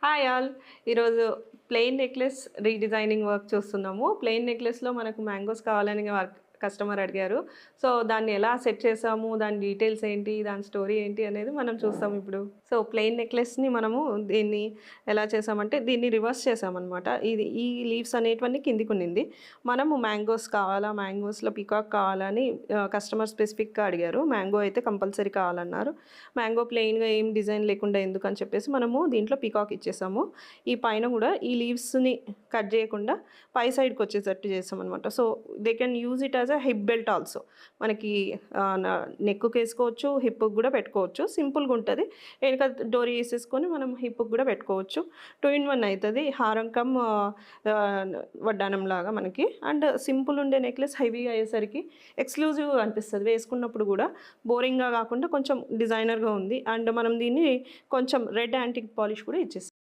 Hi all. ఈరోజు plain necklace redesigning work చూస్తున్నాము. Plain నెక్లెస్‌లో మనకు మ్యాంగోస్ కావాలని కస్టమర్ అడిగారు. సో, దాన్ని ఎలా సెట్ చేసాము, దాని డీటెయిల్స్ ఏంటి, దాని స్టోరీ ఏంటి అనేది మనం చూస్తాం ఇప్పుడు. సో, ప్లెయిన్ నెక్లెస్‌ని మనము దీన్ని ఎలా చేసామంటే దీన్ని రివర్స్ చేసామనమాట. ఈ లీవ్స్ అనేటివన్నీ కిందికున్నింది. మనము మ్యాంగోస్ కావాలా, మ్యాంగోస్‌లో పీకాక్ కావాలని కస్టమర్ స్పెసిఫిక్‌గా అడిగారు. మ్యాంగో అయితే కంపల్సరీ కావాలన్నారు. మ్యాంగో ప్లెయిన్‌గా ఏం డిజైన్ లేకుండా ఎందుకని చెప్పేసి మనము దీంట్లో పీకాక్ ఇచ్చేసాము. ఈ పైన కూడా ఈ లీవ్స్‌ని కట్ చేయకుండా పై సైడ్‌కి వచ్చేటట్టు చేసామనమాట. So, they can use it as a hip belt also. మనకి నెక్‌కి ఏసుకోవచ్చు, హిప్‌కి కూడా పెట్టుకోవచ్చు. సింపుల్‌గా ఉంటది. వెనక డోరీ ఏసేసుకొని మనం హిప్‌కి కూడా పెట్టుకోవచ్చు. 2 ఇన్ 1 అయితది. హారం కమ్ వడ్డానం లాగా మనకి. అండ్ సింపుల్ ఉండే నెక్లెస్ హెవీగా అయ్యేసరికి ఎక్స్‌క్లూజివ్‌గా అనిపిస్తది. వేసుకున్నప్పుడు కూడా బోరింగ్‌గా కాకుండా కొంచెం డిజైనర్‌గా ఉంది. అండ్ మనం దీన్ని కొంచెం రెడ్ యాంటిక్ పాలిష్ కూడా ఇచ్చేసాం.